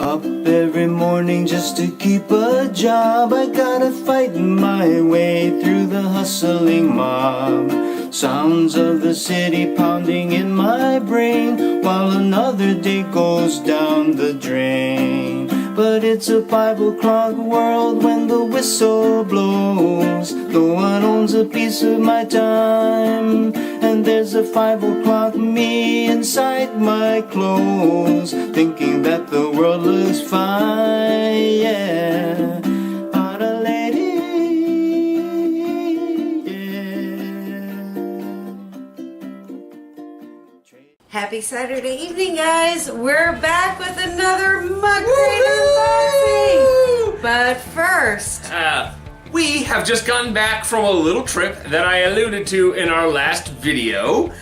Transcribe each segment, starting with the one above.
Up every morning just to keep a job. I gotta fight my way through the hustling mob. Sounds of the city pounding in my brain, while another day goes down the drain. But it's a 5 o'clock world when the whistle blows. No one owns a piece of my time, and there's a 5 o'clock me inside my clothes, thinking that the world looks fine, yeah. But a lady, yeah. Happy Saturday evening, guys. We're back with another Mugcrate unboxing. But first, we have just gotten back from a little trip that I alluded to in our last video.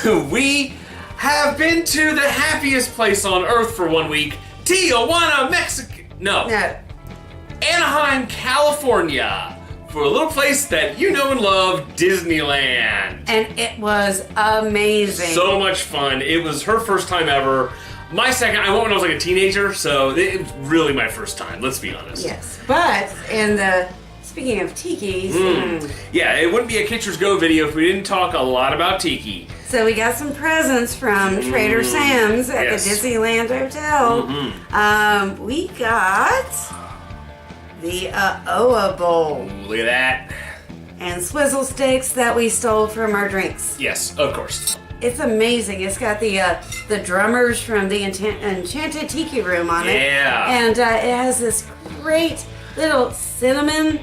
We have been to the happiest place on earth for 1 week, Tijuana, Mexico. No, Anaheim, California, for a little place that you know and love, Disneyland. and it was amazing. So much fun. It was her first time ever. My second, I went when I was like a teenager, so it was really my first time, let's be honest. Yes, but speaking of tikis, yeah, it wouldn't be a Kitsch-ers Go video if we didn't talk a lot about tiki. so we got some presents from Trader Sam's at the Disneyland Hotel. We got the Oa bowl Ooh, look at that. and swizzle sticks that we stole from our drinks. Yes, of course. It's amazing. It's got the drummers from the Enchanted Tiki Room on it. Yeah. And it has this great little cinnamon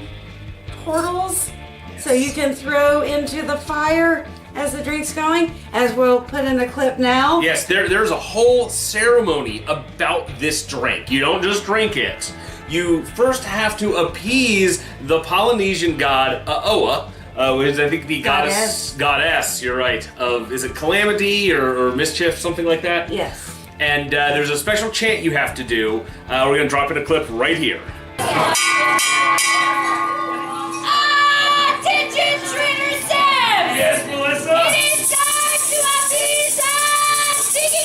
portals, so you can throw into the fire as the drink's going, as we'll put in a clip now. Yes, there's a whole ceremony about this drink. You don't just drink it. You first have to appease the Polynesian god Oa, which is I think the goddess, you're right, of, is it calamity or mischief, something like that? Yes. And there's a special chant you have to do. We're gonna drop in a clip right here. Attention, Trader Sam! Yes, Melissa? It is time to appease us! Tiki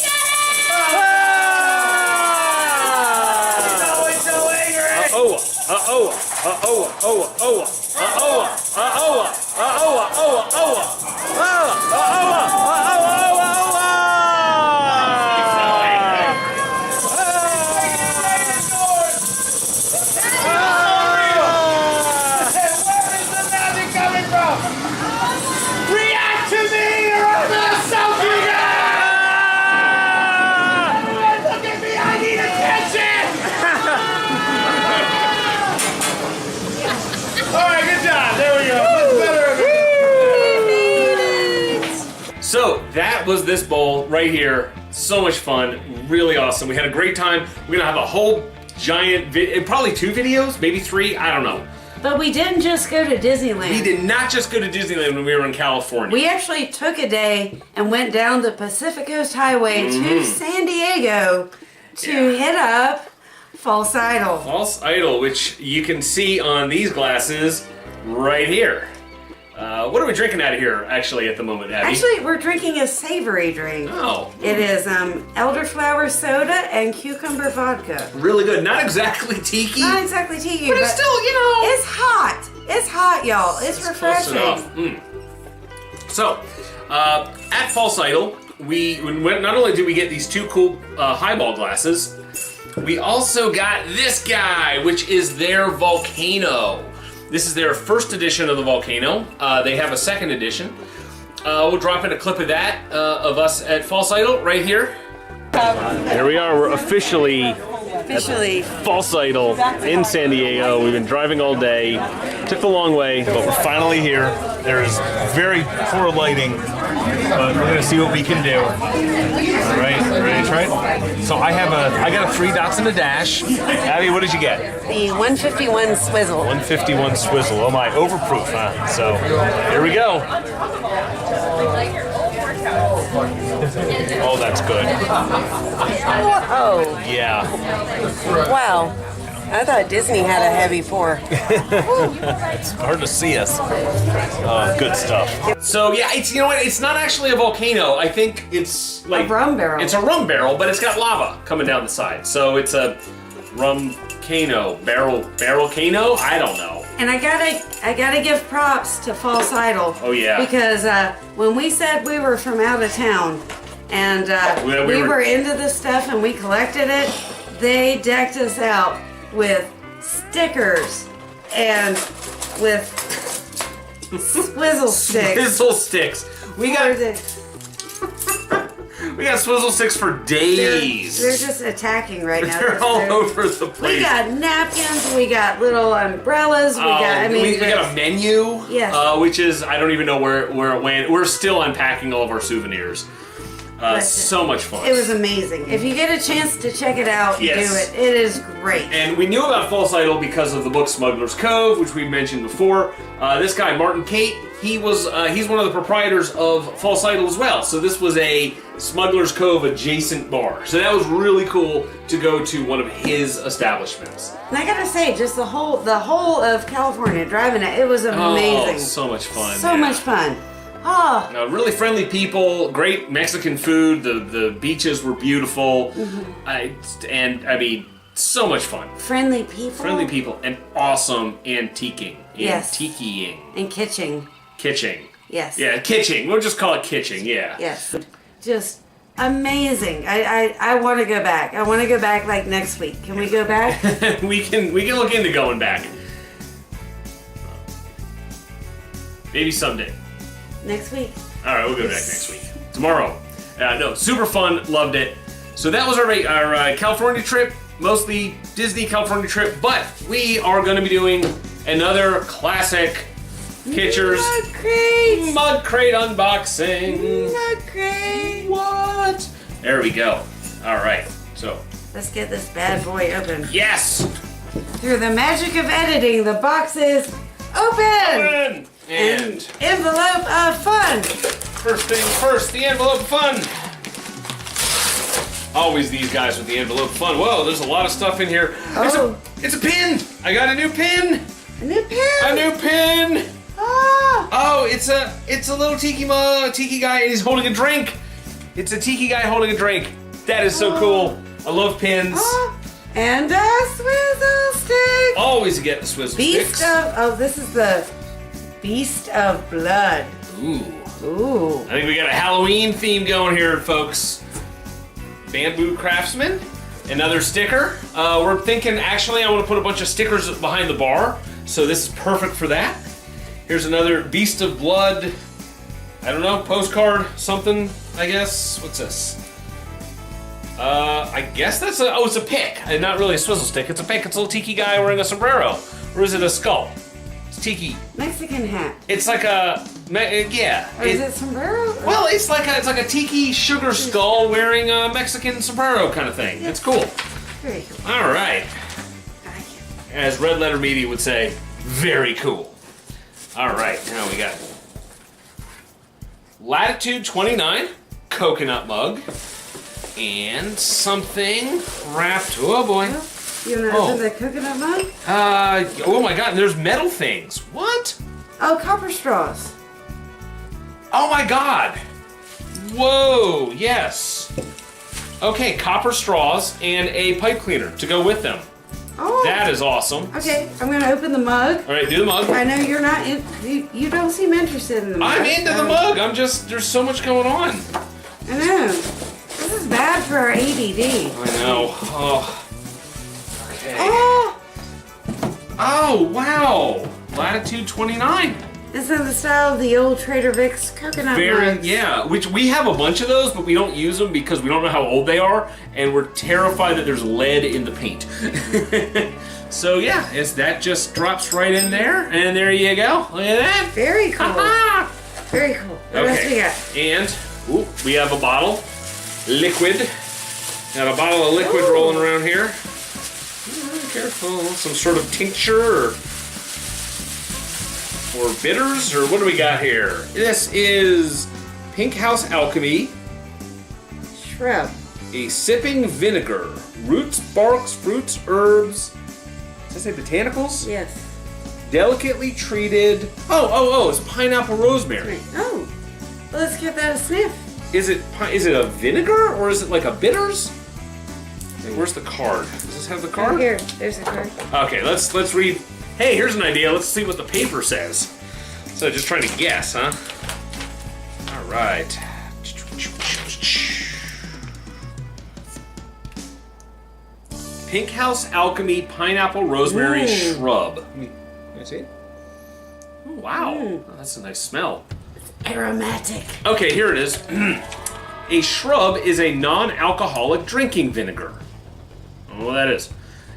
So that was this bowl right here. So much fun, really awesome. We had a great time. We're gonna have a whole giant, probably 2 videos, maybe 3, I don't know. But we didn't just go to Disneyland. We did not just go to Disneyland when we were in California. We actually took a day and went down the Pacific Coast Highway to San Diego to hit up False Idol. False Idol, which you can see on these glasses right here. What are we drinking out of here, actually, at the moment, Abby? Actually, we're drinking a savory drink. Oh. It is elderflower soda and cucumber vodka. Really good. Not exactly tiki. Not exactly tiki, but it's still, you know. It's hot. It's hot, y'all. It's refreshing. Close enough. So, at False Idol, not only did we get these 2 cool highball glasses, we also got this guy, which is their volcano. This is their first edition of the volcano. They have a second edition. We'll drop in a clip of that, of us at False Idol, right here. Here we are, we're officially False Idol in San Diego. We've been driving all day. Took a long way, but we're finally here. There's very poor lighting, but we're gonna see what we can do. All right, ready to try it? So I got a 3 dots and a dash. Abby, what did you get? The 151 swizzle. 151 swizzle. Oh my, overproof, huh? So here we go. Oh, that's good. Oh, Yeah. wow. I thought Disney had a heavy pour. It's hard to see us. Good stuff. So yeah, it's, you know what? It's not actually a volcano. I think it's like A rum barrel. It's a rum barrel, but it's got lava coming down the side. So it's a rum-cano, barrel-cano. I don't know. And I gotta give props to False Idol. Oh, yeah. Because when we said we were from out of town and we were into this stuff and we collected it, they decked us out with stickers and with swizzle sticks. Swizzle sticks. We got swizzle sticks for days. They're just attacking right now. They're all over the place. We got napkins, we got little umbrellas, we we got a menu. Yes. Which is, I don't even know where it went. We're still unpacking all of our souvenirs. So much fun. It was amazing. If you get a chance to check it out, Yes. do it. It is great. And we knew about False Idol because of the book Smuggler's Cove, which we mentioned before. This guy, Martin Kate, he's one of the proprietors of False Idol as well. So this was a Smuggler's Cove adjacent bar. So that was really cool to go to one of his establishments. And I gotta say, just the whole of California, driving it was amazing. Oh, so much fun. So yeah. much fun. Oh, Really friendly people, great Mexican food. The beaches were beautiful, and I mean, so much fun. friendly people. Friendly people and awesome antiquing, Yes. antiquing, And kitsching. kitsching. Yes. Yeah, kitsching. We'll just call it kitsching. Yeah. Yes. Just amazing. I want to go back. I want to go back like next week. Can we go back? we can look into going back. Maybe someday. Next week. All right, we'll go back next week. Tomorrow. No, super fun. Loved it. So that was our California trip, mostly Disney California trip, but we are going to be doing another classic Kitsch-ers Mugcrate. Mugcrate unboxing. Mugcrate. What? There we go. All right. So, Let's get this bad boy open. yes. Through the magic of editing, the box is open. And Envelope of fun. first thing first, the envelope of fun. Always these guys with the envelope of fun. Whoa, there's a lot of stuff in here. Oh. It's a pin. I got a new pin. A new pen. A new pin. Ah. Oh, it's a little tiki guy, and he's holding a drink. It's a tiki guy holding a drink. That is so cool. I love pins. Ah. And a swizzle stick. Always get the swizzle Beast sticks. of, this is the Beast of Blood. Ooh. Ooh. I think we got a Halloween theme going here, folks. Bamboo Craftsman. Another sticker. We're thinking, actually, I want to put a bunch of stickers behind the bar. So this is perfect for that. Here's another Beast of Blood. I don't know, postcard, something, I guess. What's this? I guess that's it's a pick. And not really a swizzle stick. It's a pick. It's a little tiki guy wearing a sombrero. Or is it a skull? It's tiki. Mexican hat. It's like a, yeah. Or is it sombrero? Well, it's like a tiki sugar skull wearing a Mexican sombrero kind of thing. It's cool. Very cool. All right. I like it. As Red Letter Media would say, very cool. All right, now we got Latitude 29 coconut mug and something wrapped. Oh boy. You want to open the coconut mug? Oh my God, and there's metal things. What? Oh, copper straws. Oh my God. Whoa, yes. Okay, copper straws and a pipe cleaner to go with them. Oh. That is awesome. Okay, I'm going to open the mug. All right, do the mug. I know you're not you don't seem interested in the mug. I'm into the mug. There's so much going on. I know. This is bad for our ADD. I know. Oh. Okay. Oh! Oh, wow. Latitude 29. This is the style of the old Trader Vic's coconut mugs. Yeah, which we have a bunch of those, but we don't use them because we don't know how old they are, and we're terrified that there's lead in the paint. So yeah, that just drops right in there, and there you go. Look at that. Very cool. Ha-ha! Very cool. What else we got? And we have a bottle, liquid. Got a bottle of liquid rolling around here. Careful, some sort of tincture or bitters, or what do we got here? This is Pink House Alchemy, Shrub. a sipping vinegar, roots, barks, fruits, herbs, Does it say botanicals? Yes. Delicately treated. Oh, it's pineapple rosemary. Oh, well, let's give that a sniff. Is it a vinegar or is it like a bitters? Hey, where's the card? Does this have the card? Oh, here, there's a card. Okay, let's read. Hey, here's an idea. Let's see what the paper says. So just trying to guess, huh? All right. Pink House Alchemy Pineapple Rosemary Shrub. Can I see it? Oh, wow. Oh, that's a nice smell. Aromatic. Okay, here it is. A shrub is a non-alcoholic drinking vinegar. I don't know what that is.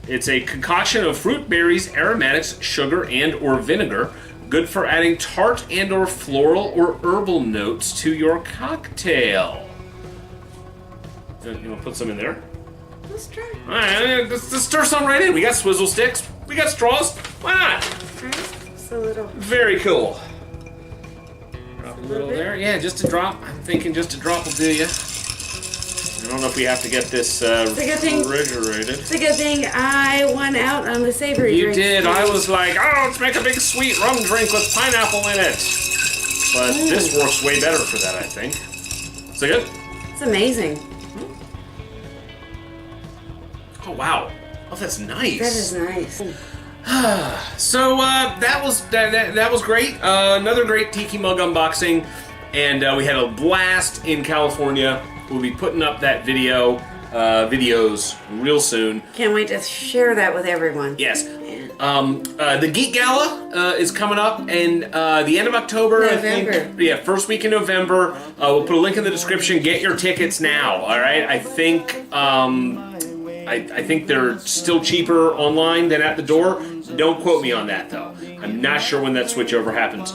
It's a concoction of fruit, berries, aromatics, sugar, and or vinegar, good for adding tart and or floral or herbal notes to your cocktail. You want to put some in there? Let's try. All right, let's stir some right in. We got swizzle sticks. We got straws. Why not? All right, just a little. Very cool. Drop a little bit? there. Yeah, just a drop. I'm thinking just a drop will do you. I don't know if we have to get this refrigerated. It's a good thing I won out on the savory You drinks. did. I was like, oh, let's make a big sweet rum drink with pineapple in it. But this works way better for that, I think. Is it good? It's amazing. Oh, wow. Oh, that's nice. That is nice. So that was great. Another great Tiki mug unboxing, and we had a blast in California. We'll be putting up that videos real soon. Can't wait to share that with everyone. Yes. The Geek Gala is coming up, and the end of October, November. I think. Yeah, first week in November. We'll put a link in the description. Get your tickets now. All right. I think. I think they're still cheaper online than at the door. Don't quote me on that, though. I'm not sure when that switchover happens.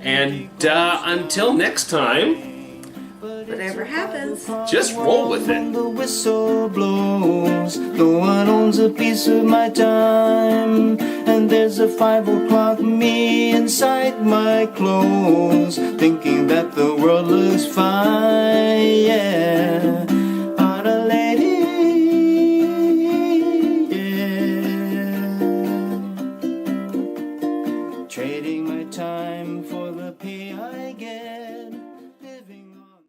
And until next time, Whatever happens, just roll with When it. the whistle blows, no one owns a piece of my time. And there's a 5 o'clock me inside my clothes, thinking that the world looks fine, yeah. On a lady, yeah. Trading